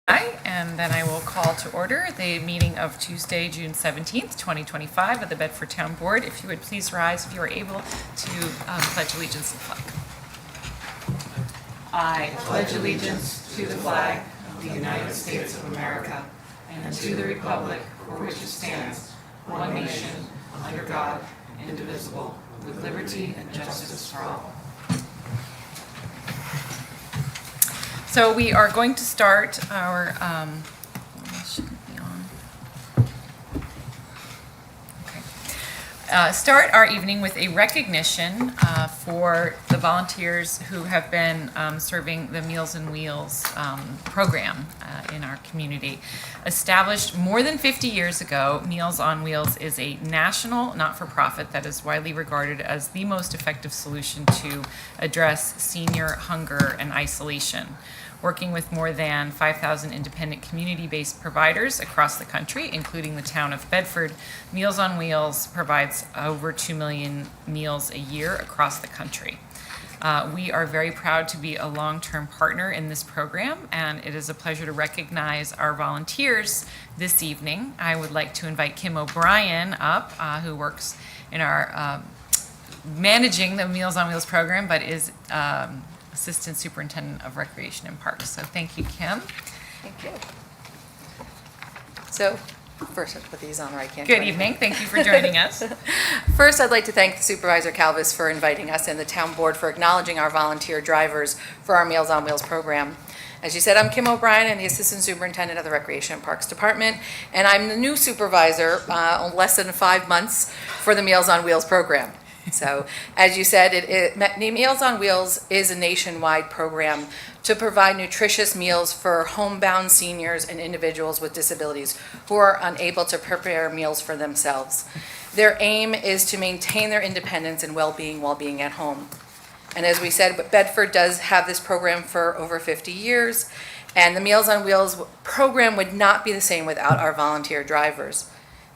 Aye, and then I will call to order the meeting of Tuesday, June 17th, 2025 of the Bedford Town Board. If you would please rise if you are able to pledge allegiance to the flag. I pledge allegiance to the flag of the United States of America and to the republic for which it stands, one nation, under God, indivisible, with liberty and justice for all. So we are going to start our, start our evening with a recognition for the volunteers who have been serving the Meals on Wheels program in our community. Established more than 50 years ago, Meals on Wheels is a national not-for-profit that is widely regarded as the most effective solution to address senior hunger and isolation. Working with more than 5,000 independent community-based providers across the country, including the town of Bedford, Meals on Wheels provides over 2 million meals a year across the country. We are very proud to be a long-term partner in this program, and it is a pleasure to recognize our volunteers this evening. I would like to invite Kim O'Brien up, who works in our managing the Meals on Wheels program, but is Assistant Superintendent of Recreation and Parks. So thank you, Kim. Thank you. So first, I'll put these on or I can't. Good evening. Thank you for joining us. First, I'd like to thank Supervisor Calvis for inviting us and the town board for acknowledging our volunteer drivers for our Meals on Wheels program. As you said, I'm Kim O'Brien. I'm the Assistant Superintendent of the Recreation and Parks Department, and I'm the new supervisor, less than 5 months for the Meals on Wheels program. So, as you said, Meals on Wheels is a nationwide program to provide nutritious meals for homebound seniors and individuals with disabilities who are unable to prepare meals for themselves. Their aim is to maintain their independence and well-being while being at home. And as we said, Bedford does have this program for over 50 years, and the Meals on Wheels program would not be the same without our volunteer drivers.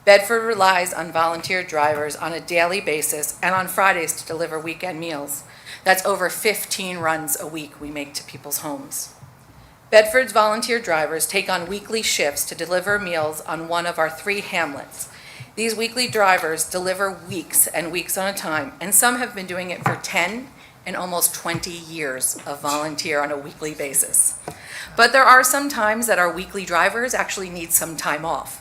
Bedford relies on volunteer drivers on a daily basis and on Fridays to deliver weekend meals. That's over 15 runs a week we make to people's homes. Bedford's volunteer drivers take on weekly shifts to deliver meals on one of our 3 hamlets. These weekly drivers deliver weeks and weeks on a time, and some have been doing it for 10 and almost 20 years of volunteer on a weekly basis. But there are some times that our weekly drivers actually need some time off.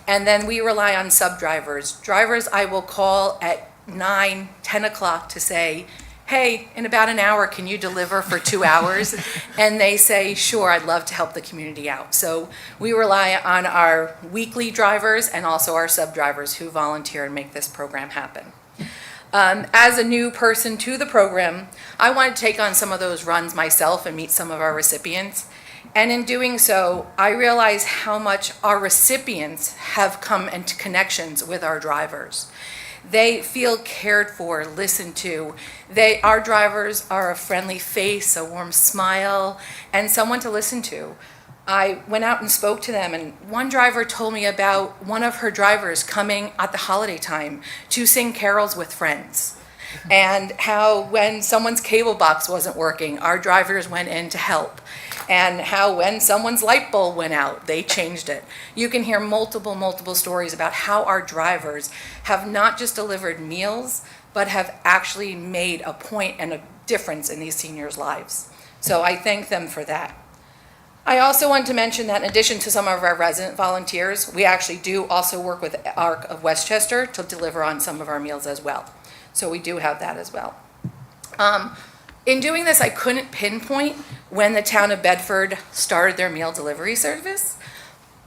And then we rely on sub-drivers. Drivers I will call at 9, 10 o'clock to say, hey, in about an hour, can you deliver for 2 hours? And they say, sure, I'd love to help the community out. So we rely on our weekly drivers and also our sub-drivers who volunteer and make this program happen. As a new person to the program, I wanted to take on some of those runs myself and meet some of our recipients. And in doing so, I realize how much our recipients have come into connections with our drivers. They feel cared for, listened to. Our drivers are a friendly face, a warm smile, and someone to listen to. I went out and spoke to them, and one driver told me about one of her drivers coming at the holiday time to sing carols with friends. And how when someone's cable box wasn't working, our drivers went in to help. And how when someone's light bulb went out, they changed it. You can hear multiple stories about how our drivers have not just delivered meals, but have actually made a point and a difference in these seniors' lives. So I thank them for that. I also want to mention that in addition to some of our resident volunteers, we actually do also work with ARC of Westchester to deliver on some of our meals as well. So we do have that as well. In doing this, I couldn't pinpoint when the town of Bedford started their meal delivery service,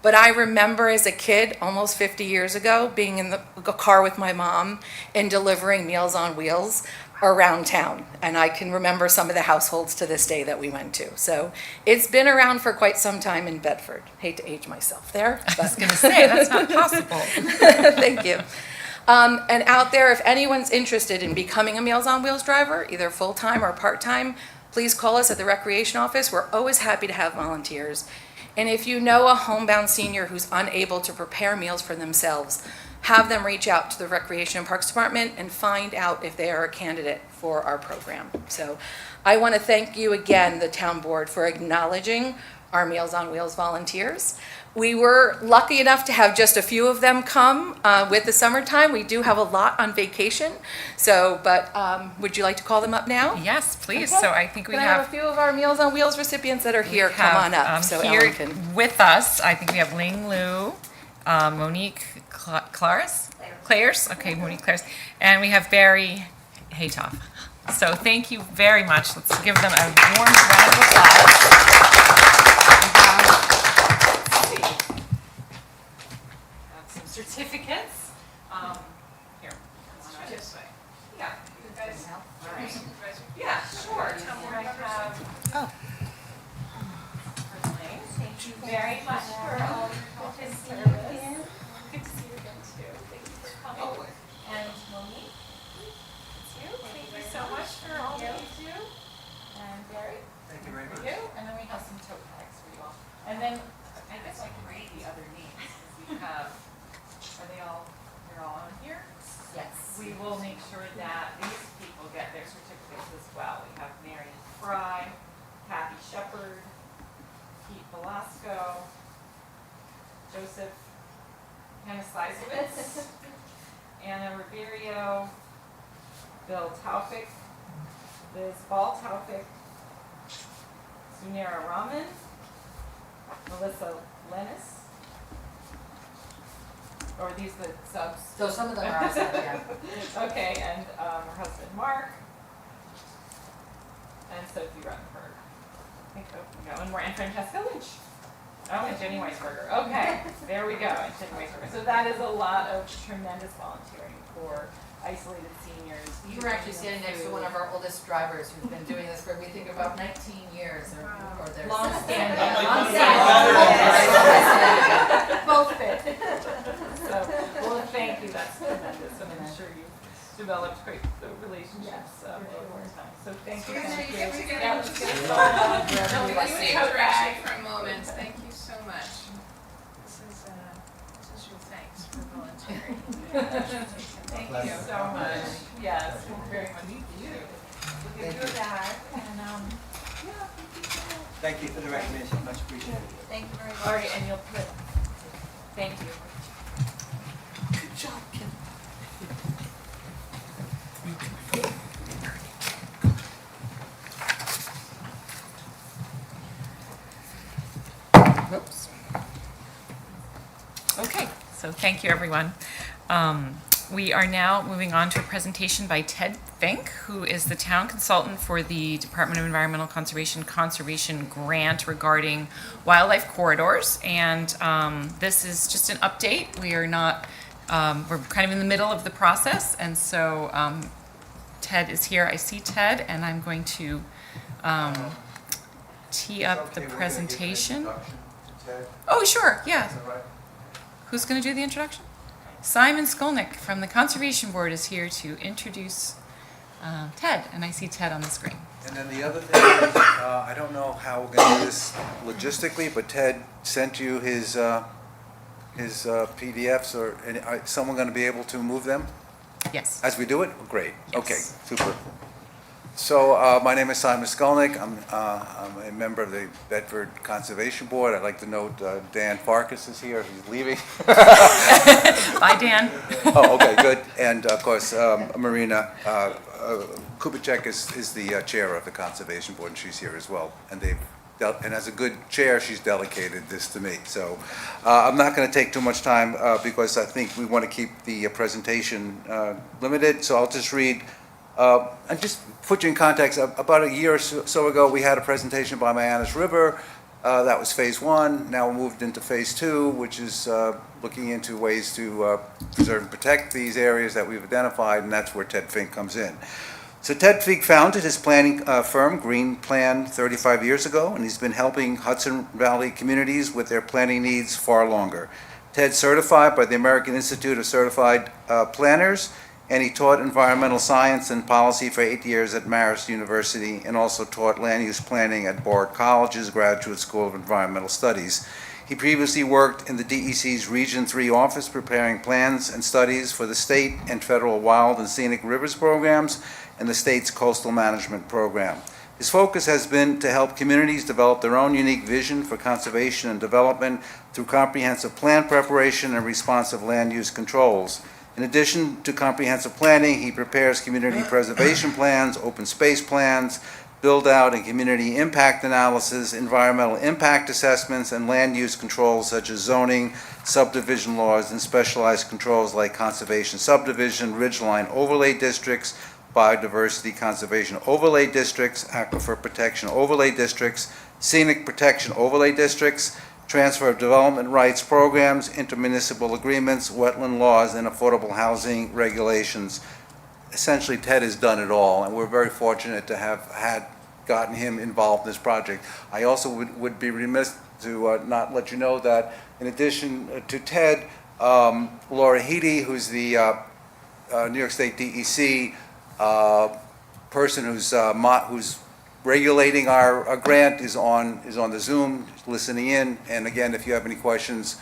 but I remember as a kid, almost 50 years ago, being in the car with my mom and delivering Meals on Wheels around town. And I can remember some of the households to this day that we went to. So it's been around for quite some time in Bedford. Hate to age myself there. But I was going to say, that's not possible. Thank you. And out there, if anyone's interested in becoming a Meals on Wheels driver, either full-time or part-time, please call us at the Recreation Office. We're always happy to have volunteers. And if you know a homebound senior who's unable to prepare meals for themselves, have them reach out to the Recreation and Parks Department and find out if they are a candidate for our program. So I want to thank you again, the town board, for acknowledging our Meals on Wheels volunteers. We were lucky enough to have just a few of them come with the summertime. We do have a lot on vacation, but would you like to call them up now? Yes, please. Okay. So I think we Can I have a have few of our Meals on Wheels recipients that are here? Come on up, so here Ellen can. with us. I think we have Ling Lu, Monique Clares, okay, Monique Clares, and we have Barry Haytoff. So thank you very much. Let's give them a warm round of applause. Let's see. Have some certificates. Here, come on this way. Yeah, you guys. All right. Yeah, sure. Tell me where I have. Oh. Thank you very much for all your help and service. Good to see you again too. Thank you for coming. And Monique, it's you. Thank you so much for all that you do. And Barry. Thank you very much. You. And then we have some tote bags for you all. And then I guess I can read the other names. We have, they're all on here? Yes. We will make sure that these people get their certificates as well. We have Mary Fry, Kathy Shepard, Pete Velasco, Joseph Hanasizowitz, Anna Ribeiro, Bill Taufik, Liz Ball Taufik, Sunera Rahman, Melissa Lennis. Or are these the subs? So some of them are outside, yeah. Okay, and her husband Mark, and Sophie Ruttenberg. I think, we got one more, and Francesca Lynch. Oh, and Jenny Weisberger. Okay, there we go, and Jenny Weisberger. So that is a lot of tremendous volunteering for isolated seniors. You were actually standing next to one of our oldest drivers who's been doing this for, we think, about 19 years or there's. Long-standing. Both fit. So, well, thank you, that's tremendous, and I'm sure you've developed great relationships over time. So thank you. Yeah, let's get started. No, Let's we see. would interaction for a moment. Thank you so much. This is your thanks for volunteering. Thank you so much. Yes, very much. You. We'll give you a bag, and, yeah, thank you so much. Thank you for the recognition, much appreciated. Thank you very much. All right, and you'll put, thank you. Good job, Kim. Whoops. Okay, so thank you, everyone. We are now moving on to a presentation by Ted Fink, who is the town consultant for the Department of Environmental Conservation grant regarding wildlife corridors. And this is just an update. We are not, we're kind of in the middle of the process. And so Ted is here. I see Ted, and I'm going to tee up the presentation. Oh, sure, yeah. Who's going to do the introduction? Simon Skolnick from the Conservation Board is here to introduce Ted, and I see Ted on the screen. And then the other thing is, I don't know how we're going to do this logistically, but Ted sent you his PDFs, or is someone going to be able to move them Yes. as we do it? Great, okay, Yes. super. So my name is Simon Skolnick. I'm a member of the Bedford Conservation Board. I'd like to note Dan Farkas is here. He's leaving. Bye, Dan. Oh, okay, good. And of course, Marina Kubicek is the chair of the Conservation Board, and she's here as well. And and as a good chair, she's delegated this to me. So I'm not going to take too much time because I think we want to keep the presentation limited. So I'll just read. And just put you in context, about a year or so ago, we had a presentation by Mayanas River. That was phase one. Now we're moved into phase two, which is looking into ways to preserve and protect these areas that we've identified, and that's where Ted Fink comes in. So Ted Fink founded his planning firm, Green Plan, 35 years ago, and he's been helping Hudson Valley communities with their planning needs far longer. Ted's certified by the American Institute of Certified Planners, and he taught environmental science and policy for 8 years at Marist University, and also taught land use planning at Bard College's Graduate School of Environmental Studies. He previously worked in the DEC's Region 3 office preparing plans and studies for the state and federal wild and scenic rivers programs and the state's coastal management program. His focus has been to help communities develop their own unique vision for conservation and development through comprehensive plan preparation and responsive land use controls. In addition to comprehensive planning, he prepares community preservation plans, open space plans, build-out and community impact analysis, environmental impact assessments, and land use controls such as zoning, subdivision laws, and specialized controls like conservation subdivision, ridgeline overlay districts, biodiversity conservation overlay districts, aquifer protection overlay districts, scenic protection overlay districts, transfer of development rights programs, intermunicipal agreements, wetland laws, and affordable housing regulations. Essentially, Ted has done it all, and we're very fortunate to have gotten him involved in this project. I also would be remiss to not let you know that in addition to Ted, Laura Heady, who's the New York State DEC person who's regulating our grant, is on the Zoom, listening in. And again, if you have any questions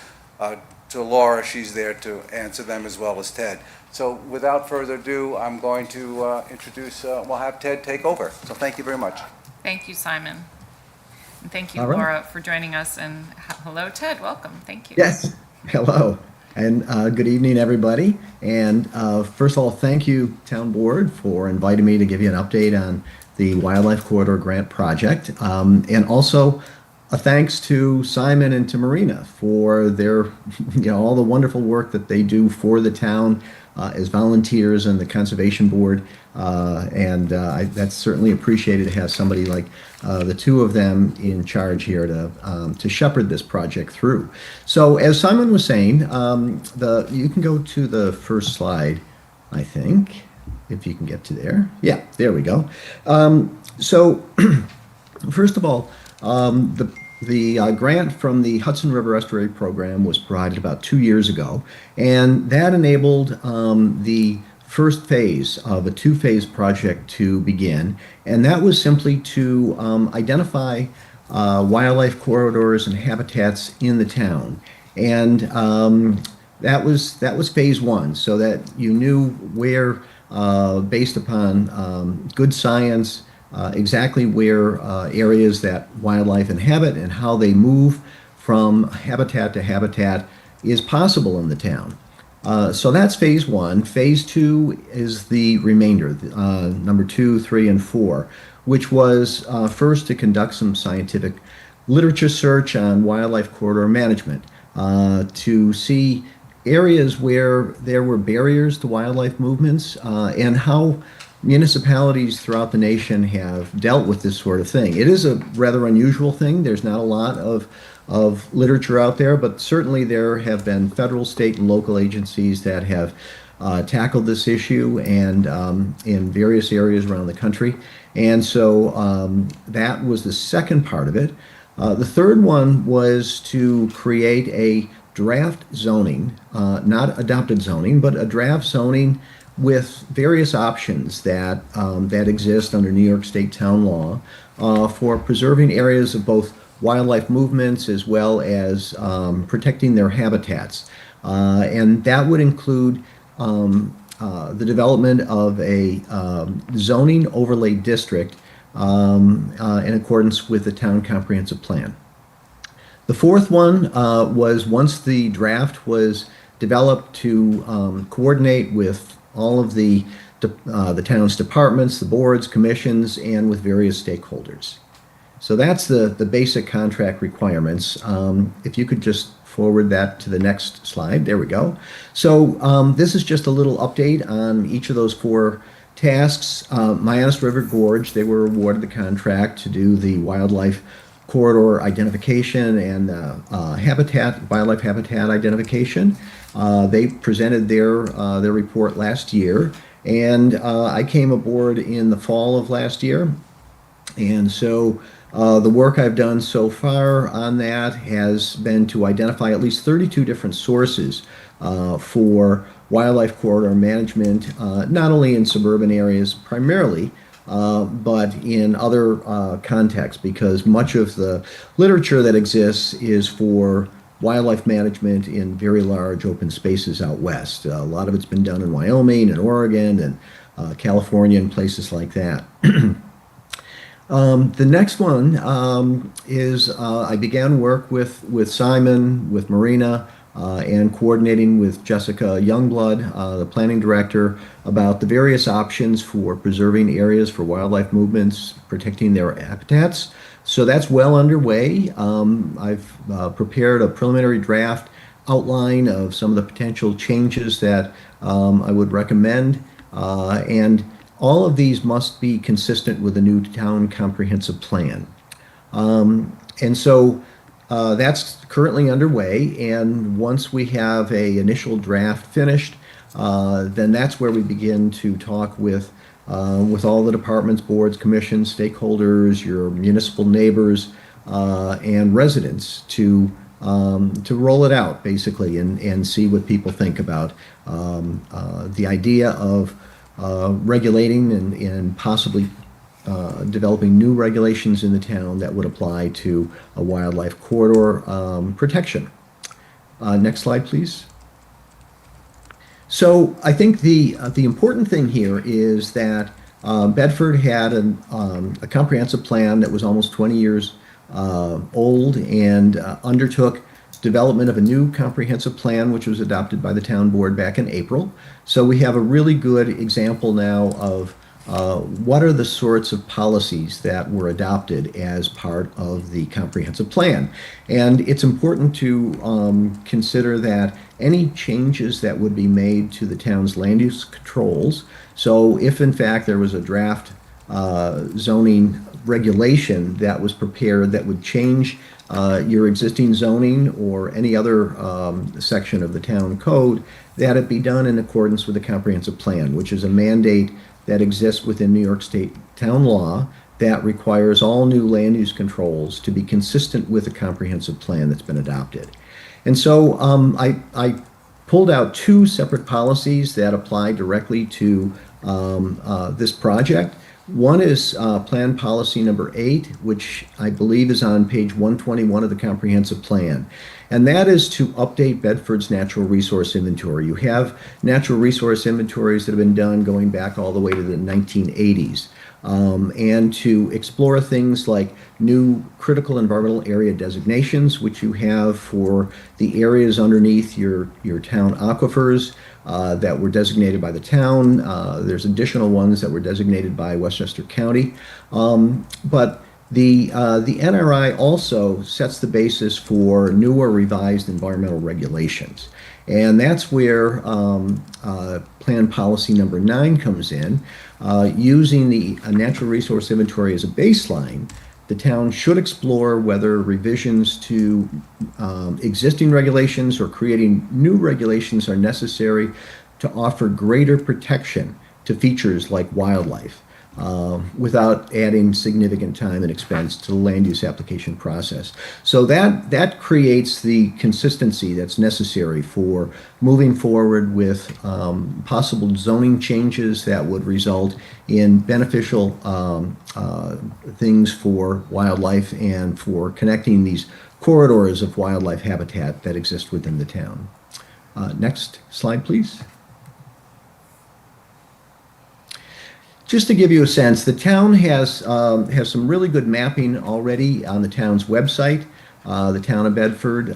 to Laura, she's there to answer them as well as Ted. So without further ado, I'm going to introduce, we'll have Ted take over. So thank you very much. Thank you, Simon. And thank you, All right. Laura, for joining us. And hello, Ted. Welcome. Thank you. Yes, hello, and good evening, everybody. And first of all, thank you, Town Board, for inviting me to give you an update on the Wildlife Corridor Grant Project. And also a thanks to Simon and to Marina for their, all the wonderful work that they do for the town as volunteers and the Conservation Board. That's certainly appreciated to have somebody like the two of them in charge here to shepherd this project through. So as Simon was saying, you can go to the first slide, I think, if you can get to there. Yeah, there we go. So first of all, the grant from the Hudson River Estuary Program was provided about 2 years ago, and that enabled the first phase of a two-phase project to begin, and that was simply to identify wildlife corridors and habitats in the town. And that was phase one, so that you knew where, based upon good science, exactly where areas that wildlife inhabit and how they move from habitat to habitat is possible in the town. So that's phase one. Phase two is the remainder, number 2, 3, and 4, which was first to conduct some scientific literature search on wildlife corridor management, to see areas where there were barriers to wildlife movements, and how municipalities throughout the nation have dealt with this sort of thing. It is a rather unusual thing. There's not a lot of literature out there, but certainly there have been federal, state, and local agencies that have tackled this issue, and in various areas around the country. And so that was the second part of it. The third one was to create a draft zoning, not adopted zoning, but a draft zoning with various options that exist under New York State town law for preserving areas of both wildlife movements as well as protecting their habitats. And that would include the development of a zoning overlay district in accordance with the town comprehensive plan. The fourth one was, once the draft was developed, to coordinate with all of the town's departments, the boards, commissions, and with various stakeholders. So that's the basic contract requirements. If you could just forward that to the next slide. There we go. So this is just a little update on each of those 4 tasks. Mianus River Gorge, they were awarded the contract to do the wildlife corridor identification and wildlife habitat identification. They presented their report last year, and I came aboard in the fall of last year. And so the work I've done so far on that has been to identify at least 32 different sources for wildlife corridor management, not only in suburban areas primarily, but in other contexts, because much of the literature that exists is for wildlife management in very large open spaces out west. A lot of it's been done in Wyoming and Oregon and California and places like that. The next one is I began work with Simon, with Marina, and coordinating with Jessica Youngblood, the planning director, about the various options for preserving areas for wildlife movements, protecting their habitats. So that's well underway. I've prepared a preliminary draft outline of some of the potential changes that I would recommend. And all of these must be consistent with the new town comprehensive plan. And so that's currently underway. And once we have a initial draft finished, then that's where we begin to talk with all the departments, boards, commissions, stakeholders, your municipal neighbors, and residents to roll it out basically and see what people think about the idea of regulating and possibly developing new regulations in the town that would apply to a wildlife corridor protection. Next slide, please. So I think the important thing here is that Bedford had a comprehensive plan that was almost 20 years old and undertook development of a new comprehensive plan, which was adopted by the town board back in April. So we have a really good example now of what are the sorts of policies that were adopted as part of the comprehensive plan. And it's important to consider that any changes that would be made to the town's land use controls, so if in fact there was a draft zoning regulation that was prepared that would change your existing zoning or any other section of the town code, that it be done in accordance with the comprehensive plan, which is a mandate that exists within New York State town law that requires all new land use controls to be consistent with the comprehensive plan that's been adopted. And so I pulled out two separate policies that apply directly to this project. One is Plan Policy Number 8, which I believe is on page 121 of the comprehensive plan. And that is to update Bedford's natural resource inventory. You have natural resource inventories that have been done going back all the way to the 1980s. And to explore things like new critical environmental area designations, which you have for the areas underneath your town aquifers that were designated by the town. There's additional ones that were designated by Westchester County. But the NRI also sets the basis for new or revised environmental regulations. And that's where Plan Policy Number 9 comes in. Using the natural resource inventory as a baseline, the town should explore whether revisions to existing regulations or creating new regulations are necessary to offer greater protection to features like wildlife without adding significant time and expense to the land use application process. So that creates the consistency that's necessary for moving forward with possible zoning changes that would result in beneficial things for wildlife and for connecting these corridors of wildlife habitat that exist within the town. Next slide, please. Just to give you a sense, the town has some really good mapping already on the town's website. The town of Bedford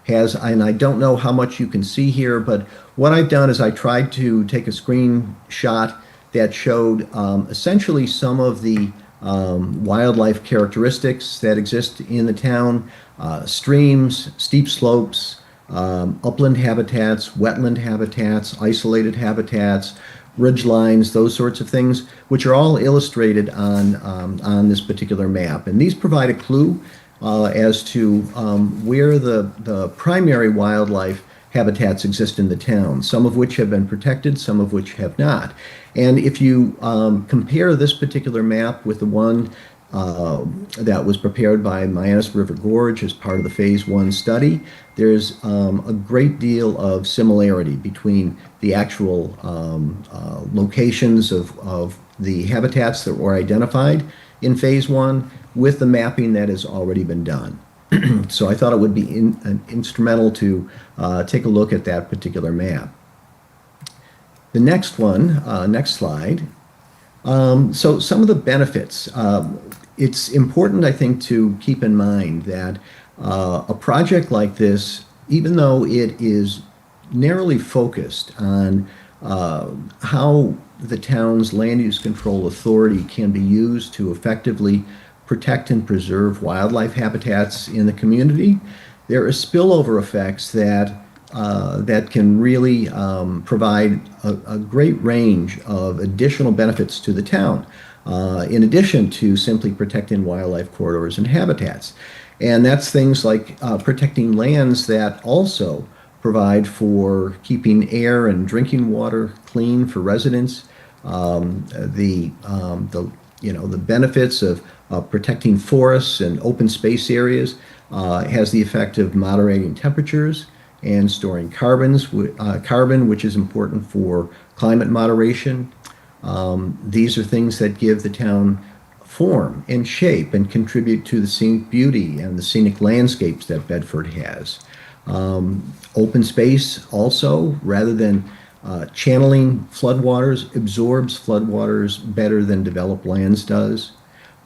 has, and I don't know how much you can see here, but what I've done is I tried to take a screenshot that showed essentially some of the wildlife characteristics that exist in the town, streams, steep slopes, upland habitats, wetland habitats, isolated habitats, ridge lines, those sorts of things, which are all illustrated on this particular map. And these provide a clue as to where the primary wildlife habitats exist in the town, some of which have been protected, some of which have not. And if you compare this particular map with the one that was prepared by Mianus River Gorge as part of the Phase 1 study, there's a great deal of similarity between the actual locations of the habitats that were identified in Phase 1 with the mapping that has already been done. So I thought it would be instrumental to take a look at that particular map. The next one, next slide, So some of the benefits. It's important, I think, to keep in mind that a project like this, even though it is narrowly focused on how the town's land use control authority can be used to effectively protect and preserve wildlife habitats in the community, there are spillover effects that can really provide a great range of additional benefits to the town, in addition to simply protecting wildlife corridors and habitats. And that's things like protecting lands that also provide for keeping air and drinking water clean for residents. The benefits of protecting forests and open space areas has the effect of moderating temperatures and storing carbon, which is important for climate moderation. These are things that give the town form and shape and contribute to the scenic beauty and the scenic landscapes that Bedford has. Open space also, rather than channeling floodwaters, absorbs floodwaters better than developed lands does.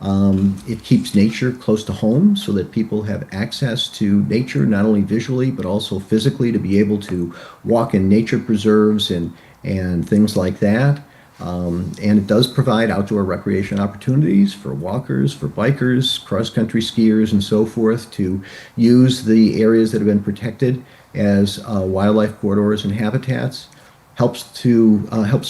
It keeps nature close to home so that people have access to nature, not only visually, but also physically, to be able to walk in nature preserves and things like that. And it does provide outdoor recreation opportunities for walkers, for bikers, cross-country skiers, and so forth to use the areas that have been protected as wildlife corridors and habitats. Helps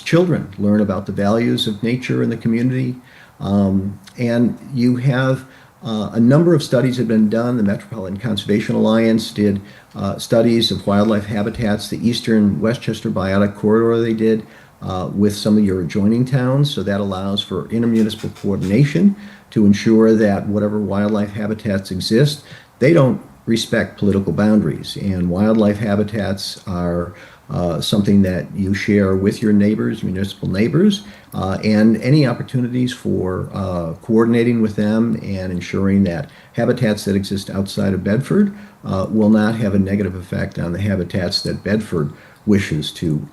children learn about the values of nature in the community. And you have a number of studies have been done. The Metropolitan Conservation Alliance did studies of wildlife habitats. The Eastern Westchester Biotic Corridor they did with some of your adjoining towns. So that allows for intermunicipal coordination to ensure that whatever wildlife habitats exist, they don't respect political boundaries. And wildlife habitats are something that you share with your neighbors, municipal neighbors, and any opportunities for coordinating with them and ensuring that habitats that exist outside of Bedford will not have a negative effect on the habitats that Bedford wishes to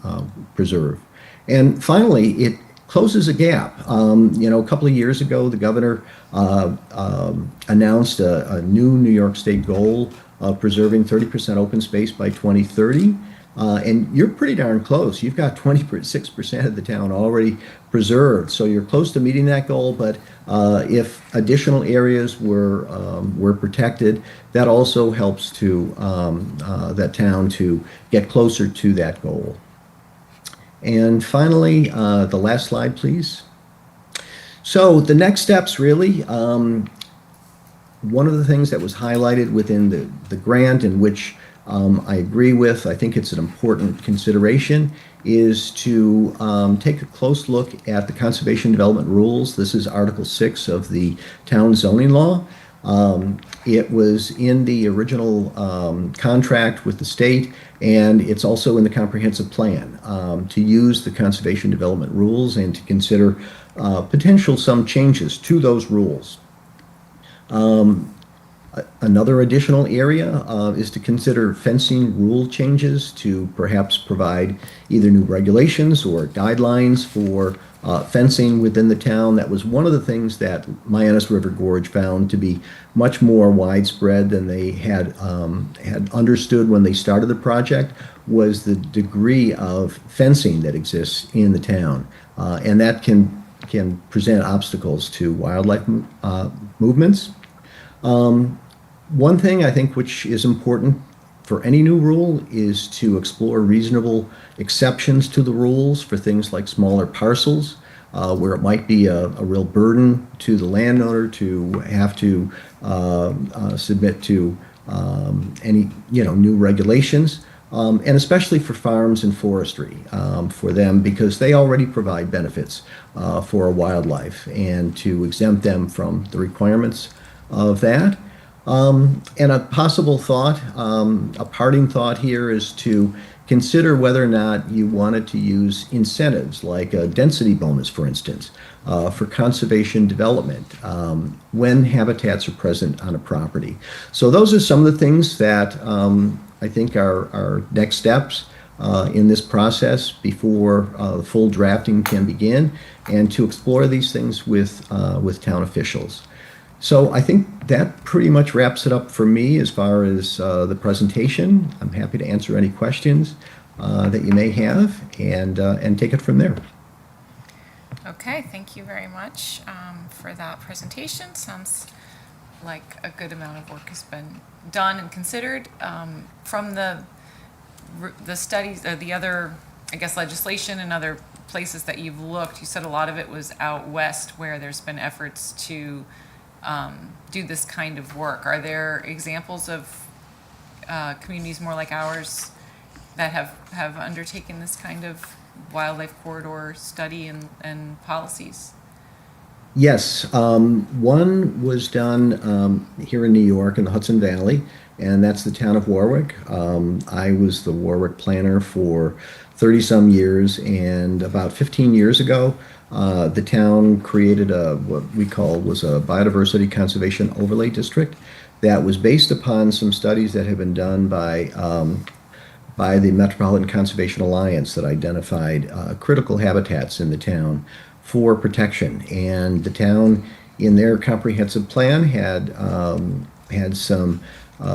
preserve. And finally, it closes a gap. A couple of years ago, the governor announced a new New York State goal of preserving 30% open space by 2030. And you're pretty darn close. You've got 26% of the town already preserved, so you're close to meeting that goal. But if additional areas were protected, that also helps to that town to get closer to that goal. And finally, the last slide, please. So the next steps, really. One of the things that was highlighted within the grant, in which I agree with, I think it's an important consideration, is to take a close look at the conservation development rules. This is Article 6 of the town zoning law. It was in the original contract with the state, and it's also in the comprehensive plan to use the conservation development rules and to consider potential some changes to those rules. Another additional area is to consider fencing rule changes to perhaps provide either new regulations or guidelines for fencing within the town. That was one of the things that Mianus River Gorge found to be much more widespread than they had understood when they started the project, was the degree of fencing that exists in the town. And that can present obstacles to wildlife movements. One thing I think which is important for any new rule is to explore reasonable exceptions to the rules for things like smaller parcels, where it might be a real burden to the landowner to have to submit to any new regulations, and especially for farms and forestry for them, because they already provide benefits for wildlife, and to exempt them from the requirements of that. And a possible thought, a parting thought here, is to consider whether or not you wanted to use incentives like a density bonus, for instance, for conservation development when habitats are present on a property. So those are some of the things that I think are next steps. in this process before the full drafting can begin, and to explore these things with town officials. So I think that pretty much wraps it up for me as far as the presentation. I'm happy to answer any questions that you may have, and take it from there. Okay, thank you very much for that presentation. Sounds like a good amount of work has been done and considered. From the studies, or the other, I guess, legislation and other places that you've looked, you said a lot of it was out west where there's been efforts to do this kind of work. Are there examples of communities more like ours that have undertaken this kind of wildlife corridor study and policies? Yes, one was done here in New York in the Hudson Valley, and that's the town of Warwick. I was the Warwick planner for 30-some years, and about 15 years ago, the town created what we call was a biodiversity conservation overlay district that was based upon some studies that had been done by the Metropolitan Conservation Alliance that identified critical habitats in the town for protection. And the town, in their comprehensive plan, had some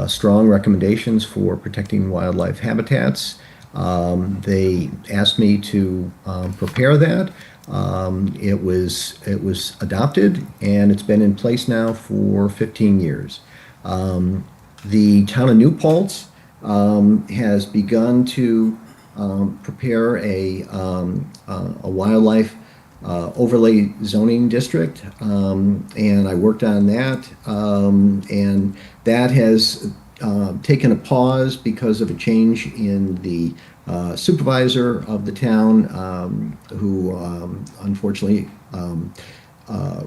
strong recommendations for protecting wildlife habitats. They asked me to prepare that. It was adopted, and it's been in place now for 15 years. The town of New Paltz has begun to prepare a wildlife overlay zoning district, and I worked on that, and that has taken a pause because of a change in the supervisor of the town, who unfortunately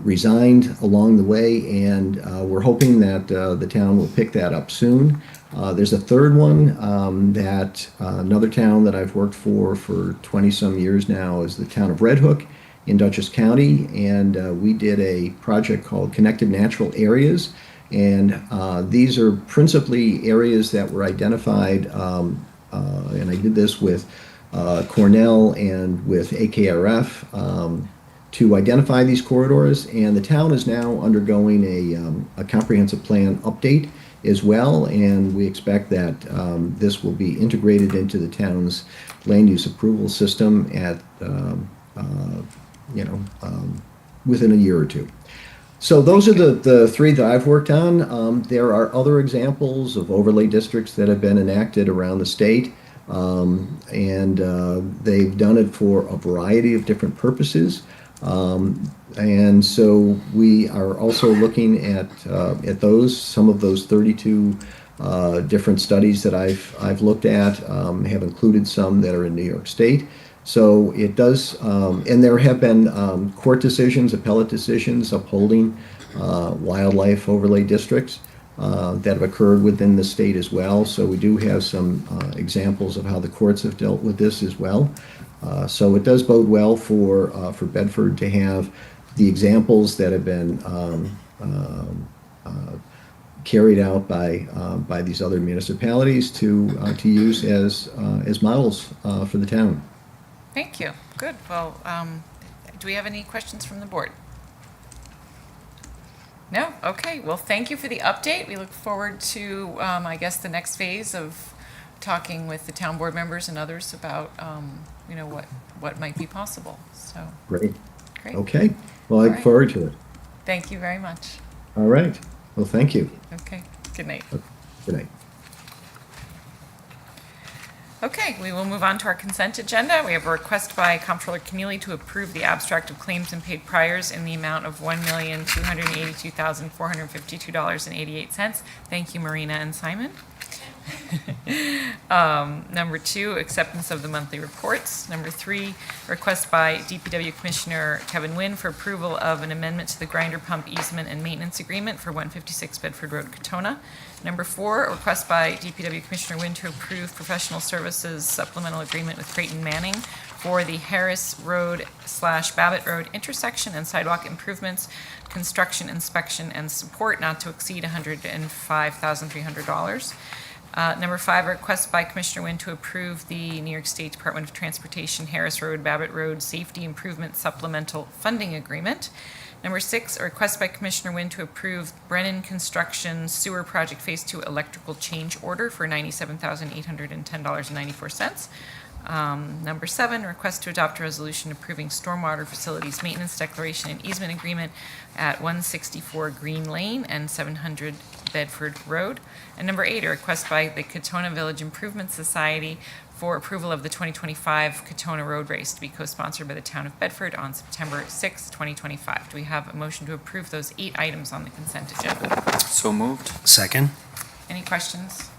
resigned along the way, and we're hoping that the town will pick that up soon. There's a third one that another town that I've worked for 20-some years now is the town of Red Hook in Dutchess County, and we did a project called Connected Natural Areas, and these are principally areas that were identified, and I did this with Cornell and with AKRF, to identify these corridors, and the town is now undergoing a comprehensive plan update as well, and we expect that this will be integrated into the town's land use approval system at within a year or two. So those are the three that I've worked on. There are other examples of overlay districts that have been enacted around the state, and they've done it for a variety of different purposes. And so we are also looking at those. Some of those 32 different studies that I've looked at have included some that are in New York State. So it does, and there have been court decisions, appellate decisions upholding wildlife overlay districts that have occurred within the state as well. So we do have some examples of how the courts have dealt with this as well. So it does bode well for Bedford to have the examples that have been carried out by these other municipalities to use as models for the town. Thank you. Good. Well, do we have any questions from the board? No? Okay. Well, thank you for the update. We look forward to, I guess, the next phase of talking with the town board members and others about, what might be possible. So, Great. great. Okay. Well, I look All right. forward to it. Thank you very much. All right. Well, thank you. Okay. Good night. Good night. Okay, we will move on to our consent agenda. We have a request by Comptroller Keneally to approve the abstract of claims and paid priors in the amount of $1,282,452.88. Thank you, Marina and Simon. Number 2, acceptance of the monthly reports. Number 3, request by DPW Commissioner Kevin Wynn for approval of an amendment to the grinder pump easement and maintenance agreement for 156 Bedford Road, Katona. Number 4, a request by DPW Commissioner Wynn to approve professional services supplemental agreement with Creighton Manning for the Harris Road / Babbitt Road intersection and sidewalk improvements, construction, inspection, and support not to exceed $105,300. Number 5, a request by Commissioner Wynn to approve the New York State Department of Transportation Harris Road, Babbitt Road Safety Improvement Supplemental Funding Agreement. Number 6, a request by Commissioner Wynn to approve Brennan Construction Sewer Project Phase 2 electrical change order for $97,810.94. Number 7, request to adopt a resolution approving stormwater facilities maintenance declaration and easement agreement at 164 Green Lane and 700 Bedford Road. And number 8, a request by the Katona Village Improvement Society for approval of the 2025 Katona Road Race to be co-sponsored by the town of Bedford on September 6, 2025. Do we have a motion to approve those 8 items on the consent agenda? So moved. Second. Any questions?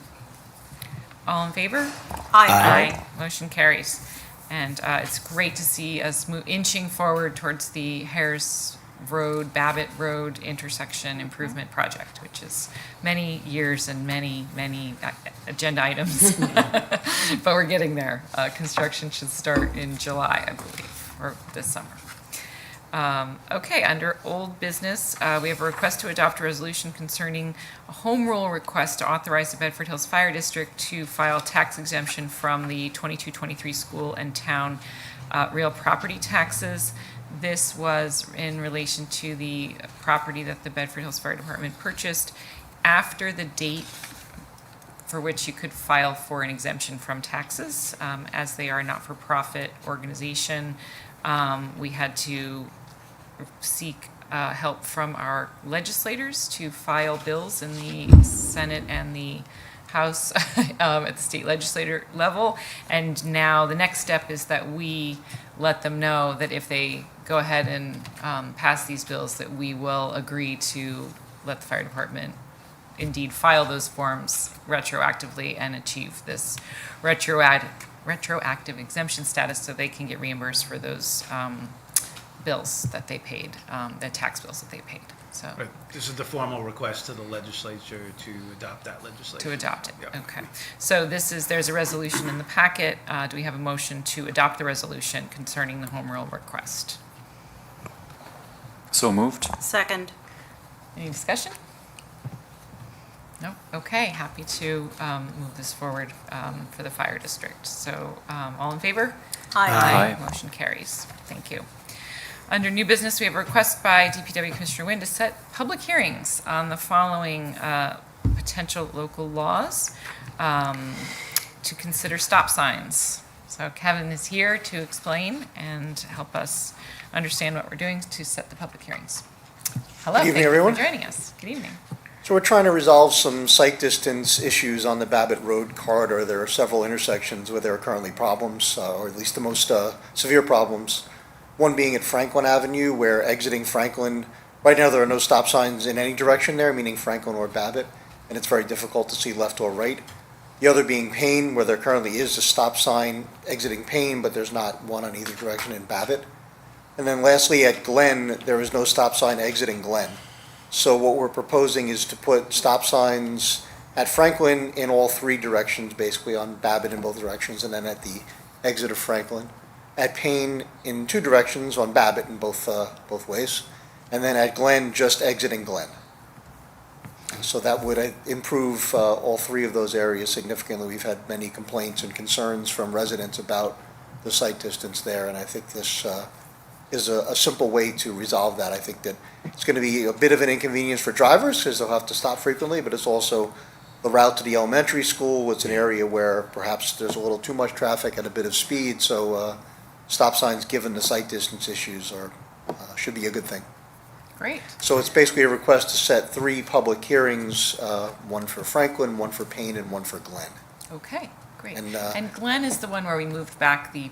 All in favor? Aye. Motion carries. And it's great to see us inching forward towards the Harris Road, Babbitt Road intersection improvement project, which is many years and many agenda items. But we're getting there. Construction should start in July, I believe, or this summer. Okay, under old business, we have a request to adopt a resolution concerning a home rule request to authorize the Bedford Hills Fire District to file tax exemption from the 22-23 school and town real property taxes. This was in relation to the property that the Bedford Hills Fire Department purchased after the date for which you could file for an exemption from taxes. As they are a not-for-profit organization, we had to seek help from our legislators to file bills in the Senate and the House at the state legislator level. And now the next step is that we let them know that if they go ahead and pass these bills, that we will agree to let the fire department indeed file those forms retroactively and achieve this retroactive exemption status so they can get reimbursed for those bills that they paid, the tax bills that they paid. So Right. This is the formal request to the legislature to adopt that legislation. to adopt it, Yeah. okay. So there's a resolution in the packet. Do we have a motion to adopt the resolution concerning the home rule request? So moved. Second. Any discussion? No? Okay, happy to move this forward for the fire district. So all in favor? Aye. Motion carries. Thank you. Under new business, we have a request by DPW Commissioner Wynn to set public hearings on the following potential local laws to consider stop signs. So Kevin is here to explain and help us understand what we're doing to set the public hearings. Hello, Good evening, thank you everyone. for joining us. Good evening. So we're trying to resolve some sight distance issues on the Babbitt Road corridor. There are several intersections where there are currently problems, or at least the most severe problems. One being at Franklin Avenue, where exiting Franklin, right now there are no stop signs in any direction there, meaning Franklin or Babbitt, and it's very difficult to see left or right. The other being Payne, where there currently is a stop sign exiting Payne, but there's not one on either direction in Babbitt. And then lastly, at Glen, there is no stop sign exiting Glen. So what we're proposing is to put stop signs at Franklin in all 3 directions, basically on Babbitt in both directions, and then at the exit of Franklin. At Payne in 2 directions on Babbitt in both ways, and then at Glen, just exiting Glen. So that would improve all 3 of those areas significantly. We've had many complaints and concerns from residents about the sight distance there, and I think this is a simple way to resolve that. I think that it's going to be a bit of an inconvenience for drivers because they'll have to stop frequently, but it's also the route to the elementary school. It's an area where perhaps there's a little too much traffic at a bit of speed, so stop signs, given the sight distance issues, should be a good thing. Great. So it's basically a request to set 3 public hearings, one for Franklin, one for Payne, and one for Glen. Okay, great. And, And Glen is the one where we moved back the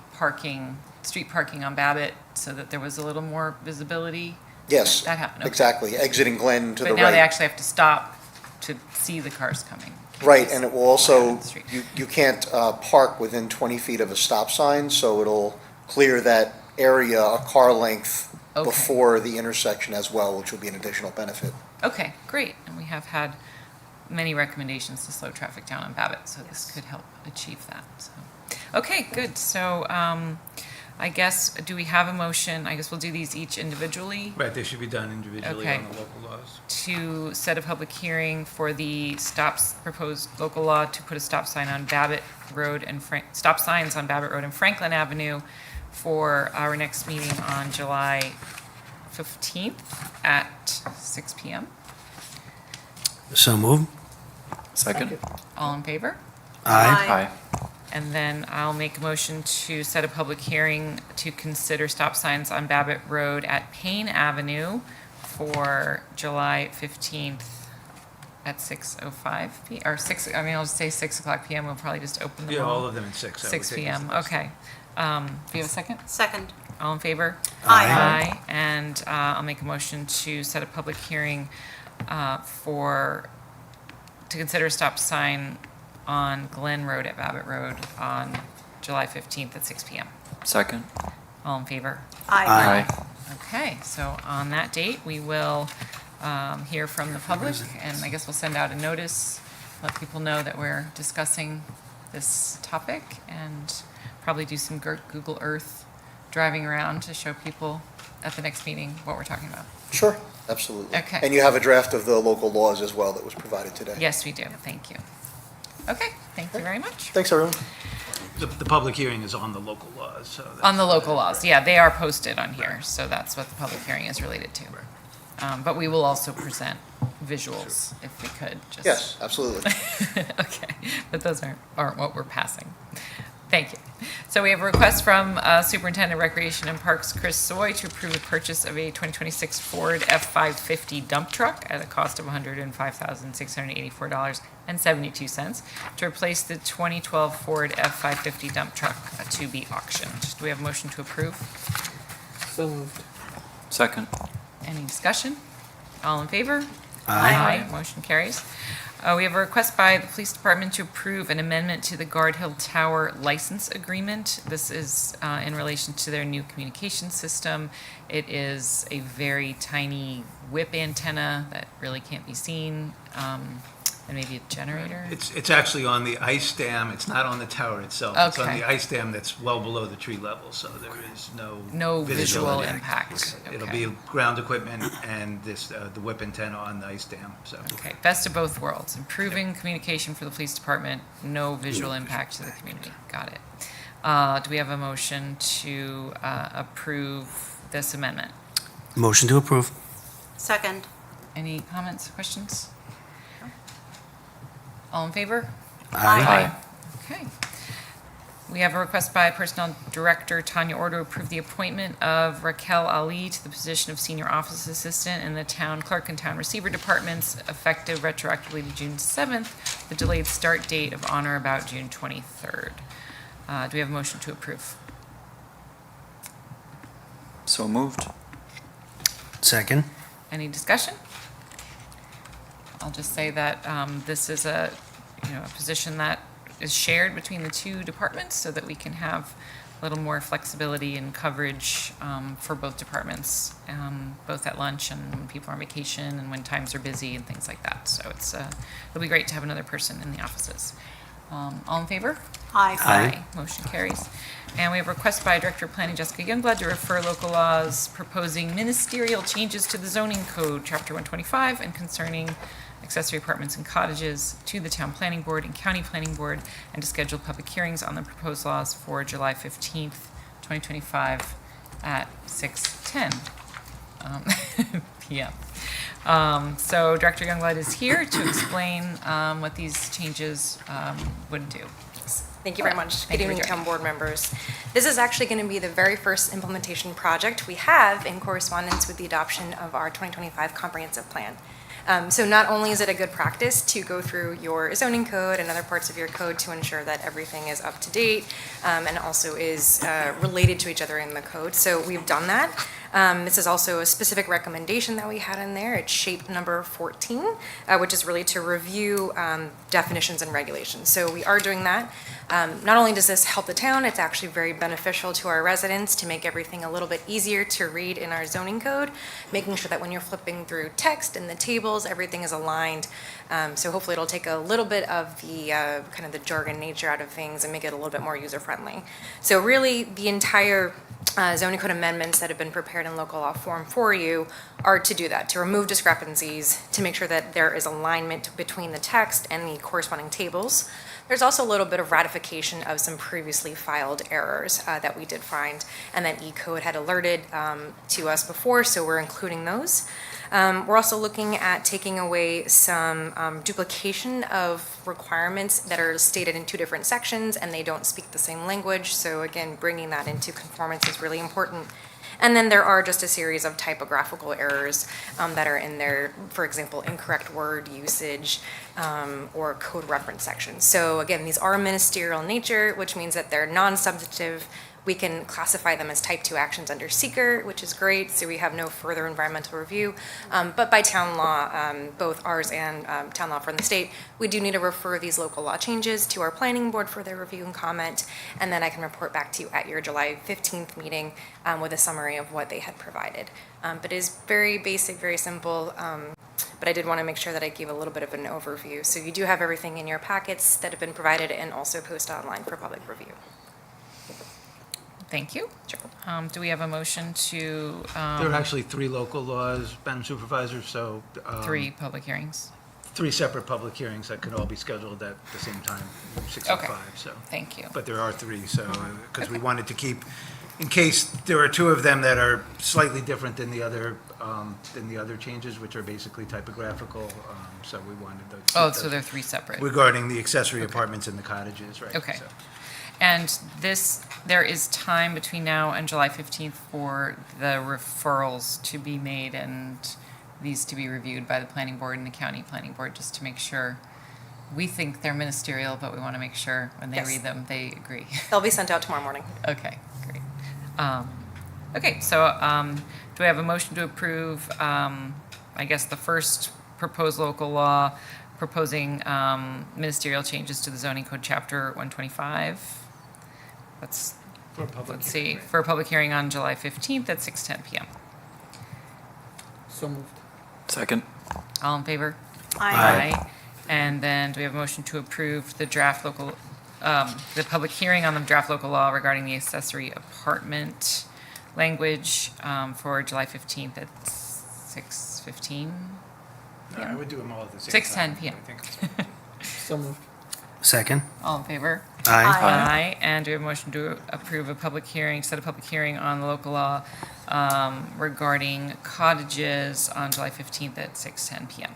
street parking on Babbitt so that there was a little more visibility? Yes, That happened, okay. exactly, exiting Glen to the But right. now they actually have to stop to see the cars coming. Right, and it will also, the street. you can't park within 20 feet of a stop sign, so it'll clear that area a car length Okay. before the intersection as well, which will be an additional benefit. Okay, great. And we have had many recommendations to slow traffic down on Babbitt, so this could help achieve that. So, okay, good. So I guess, do we have a motion? I guess we'll do these each individually. Right, they should be done individually Okay. on the local laws. To set a public hearing for the proposed local law to put a stop sign on Babbitt Road and stop signs on Babbitt Road and Franklin Avenue for our next meeting on July 15th at 6 PM. So move. Second. All in favor? Aye. And then I'll make a motion to set a public hearing to consider stop signs on Babbitt Road at Payne Avenue for July 15th at 6:05 or I'll just say 6 o'clock PM. We'll probably just open them Yeah, all all. of them at 6. I would 6 think is PM, the best. okay. Do you have a second? Second. All in favor? Aye. Aye. And I'll make a motion to set a public hearing to consider a stop sign on Glen Road at Babbitt Road on July 15th at 6 PM. Second. All in favor? Aye. Okay, so on that date, we will hear from the public, and I guess we'll send out a notice, let people know that we're discussing this topic, and probably do some Google Earth driving around to show people at the next meeting what we're talking about. Sure, absolutely. Okay. And you have a draft of the local laws as well that was provided today. Yes, we do, thank you. Okay, thank you very much. Thanks, everyone. The public hearing is on the local laws, so. On the local laws, yeah, they are posted on here, so that's what the public hearing is related to. But we will also present visuals if we could, just. Yes, absolutely. Okay, but those aren't what we're passing. Thank you. So we have a request from Superintendent of Recreation and Parks Chris Soy to approve the purchase of a 2026 Ford F-550 dump truck at a cost of $105,684.72 to replace the 2012 Ford F-550 dump truck to be auctioned. Do we have a motion to approve? So moved. Second. Any discussion? All in favor? Aye. Motion carries. We have a request by the police department to approve an amendment to the Guard Hill Tower license agreement. This is in relation to their new communication system. It is a very tiny whip antenna that really can't be seen, and maybe a generator. It's actually on the ice dam, it's not on the tower itself. It's on Okay. the ice dam that's well below the tree level, so there is no. No visual visibility. impact. It'll Okay. be ground equipment and the whip antenna on the ice dam, so. Okay, best of both worlds. Improving communication for the police department, no visual impact to the community. Got it. Do we have a motion to approve this amendment? Motion to approve. Second. Any comments, questions? All in favor? Aye. Okay. We have a request by Personnel Director Tanya Orr to approve the appointment of Raquel Ali to the position of Senior Office Assistant in the Town Clerk and Town Receiver Departments, effective retroactively to June 7th, the delayed start date of on or about June 23rd. Do we have a motion to approve? So moved. Second. Any discussion? I'll just say that this is a position that is shared between the two departments so that we can have a little more flexibility and coverage for both departments, both at lunch and when people are on vacation and when times are busy and things like that. So it'll be great to have another person in the offices. All in favor? Aye. Aye. Motion carries. And we have a request by Director of Planning Jessica Youngblood to refer local laws proposing ministerial changes to the zoning code, Chapter 125, and concerning accessory apartments and cottages to the Town Planning Board and County Planning Board, and to schedule public hearings on the proposed laws for July 15th, 2025 at 6:10 PM. So Director Youngblood is here to explain what these changes would do. Thank you very much. Thank Good you for evening, joining. town board members. This is actually going to be the very first implementation project we have in correspondence with the adoption of our 2025 comprehensive plan. So not only is it a good practice to go through your zoning code and other parts of your code to ensure that everything is up to date and also is related to each other in the code. So we've done that. This is also a specific recommendation that we had in there. It's shape number 14, which is really to review definitions and regulations. So we are doing that. Not only does this help the town, it's actually very beneficial to our residents to make everything a little bit easier to read in our zoning code, making sure that when you're flipping through text and the tables, everything is aligned. So hopefully it'll take a little bit of the kind of the jargon nature out of things and make it a little bit more user-friendly. So really, the entire zoning code amendments that have been prepared in local law form for you are to do that, to remove discrepancies, to make sure that there is alignment between the text and the corresponding tables. There's also a little bit of ratification of some previously filed errors that we did find, and that E-code had alerted to us before, so we're including those. We're also looking at taking away some duplication of requirements that are stated in 2 different sections and they don't speak the same language. So again, bringing that into conformance is really important. And then there are just a series of typographical errors that are in there, for example, incorrect word usage or code reference sections. So again, these are ministerial in nature, which means that they're non-substantive. We can classify them as type 2 actions under seeker, which is great, so we have no further environmental review. But by town law, both ours and town law from the state, we do need to refer these local law changes to our planning board for their review and comment, and then I can report back to you at your July 15th meeting with a summary of what they had provided. But it is very basic, very simple, but I did want to make sure that I gave a little bit of an overview. So you do have everything in your packets that have been provided and also posted online for public review. Thank you. Do we have a motion to? There are actually 3 local laws, Madam Supervisor, so. 3 public hearings. 3 separate public hearings that could all be scheduled at the same time, 6 and Okay. 5, so. Thank you. But there are 3, so, because we wanted to keep, in case there are 2 of them that are slightly different than the other changes, which are basically typographical, so we wanted those. Oh, so they're 3 separate. Regarding the accessory apartments and the cottages, right? Okay. so. And there is time between now and July 15th for the referrals to be made and these to be reviewed by the planning board and the county planning board, just to make sure. We think they're ministerial, but we want to make sure when they Yes. read them, they agree. They'll be sent out tomorrow morning. Okay, great. Okay, so do we have a motion to approve, I guess, the first proposed local law proposing ministerial changes to the zoning code chapter 125? Let's see, for a public hearing on July 15th at 6:10 PM. So moved. Second. All in favor? Aye. And then do we have a motion to approve the draft local, the public hearing on the draft local law regarding the accessory apartment language for July 15th at 6:15? No, I would do them all at the same 6:10 time. PM. I think it's- So moved. Second. All in favor? Aye. Aye. And do we have a motion to approve a public hearing, set a public hearing on the local law regarding cottages on July 15th at 6:10 PM?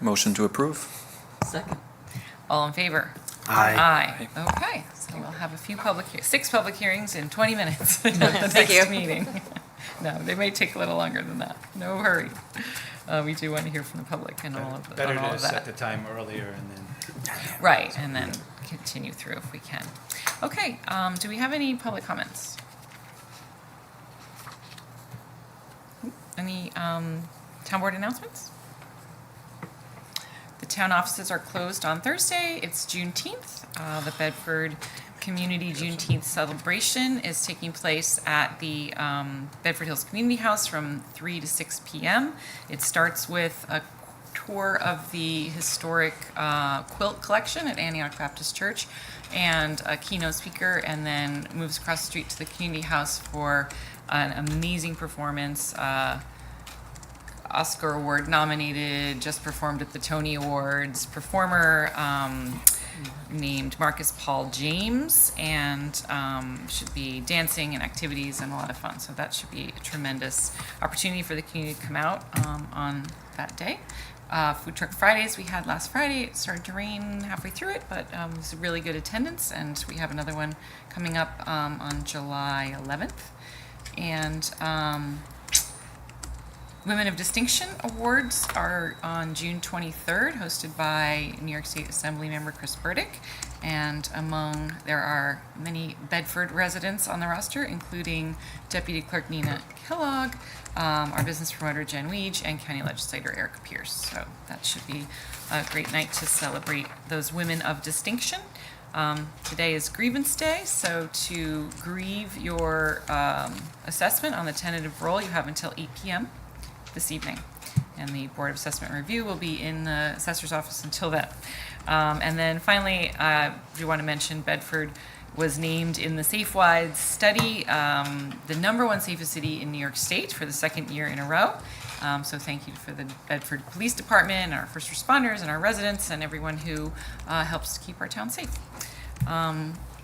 Motion to approve. Second. All in favor? Aye. Aye. Okay, so we'll have a few 6 public hearings in 20 minutes at the Thank you. next meeting. No, they may take a little longer than that. No hurry. We do want to hear from the public and all of that. Better to set the time earlier and then. Right, and then continue through if we can. Okay, do we have any public comments? Any town board announcements? The town offices are closed on Thursday. It's Juneteenth. The Bedford Community Juneteenth celebration is taking place at the Bedford Hills Community House from 3 to 6 p.m. It starts with a tour of the historic quilt collection at Antioch Baptist Church and a keynote speaker, and then moves across the street to the community house for an amazing performance. Oscar Award nominated, just performed at the Tony Awards, performer named Marcus Paul James, and should be dancing and activities and a lot of fun. So that should be a tremendous opportunity for the community to come out on that day. Food Truck Fridays we had last Friday. It started to rain halfway through it, but it was a really good attendance, and we have another one coming up on July 11th. And Women of Distinction Awards are on June 23rd, hosted by New York State Assembly member Chris Burdick. And there are many Bedford residents on the roster, including Deputy Clerk Nina Kellogg, our business promoter Jen Weege, and County Legislator Erica Pierce. So that should be a great night to celebrate those women of distinction. Today is Grievance Day, so to grieve your assessment on the tentative roll, you have until 8 p.m. this evening. And the Board of Assessment Review will be in the assessor's office until then. And then finally, we want to mention Bedford was named in the SafeWide study the #1 safest city in New York State for the second year in a row. So thank you for the Bedford Police Department, our first responders, and our residents, and everyone who helps to keep our town safe.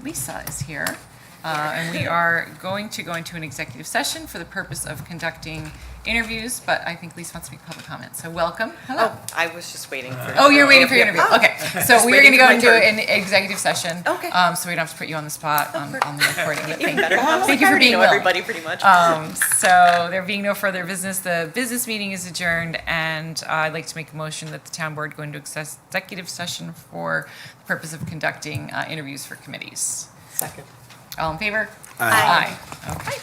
Lisa is here, and we are going to go into an executive session for the purpose of conducting interviews, but I think Lisa wants to make public comment, so welcome. Hello. Oh, I was just waiting for. Oh, you're waiting for your interview. Okay, so Just we are going to waiting go for my into turn. an executive session. Okay. So we don't have to put you on the spot on the recording. Even better. Thank you for being know willing. everybody pretty much. So there being no further business, the business meeting is adjourned, and I'd like to make a motion that the town board go into executive session for the purpose of conducting interviews for committees. Second. All in favor? Aye. Aye. Okay.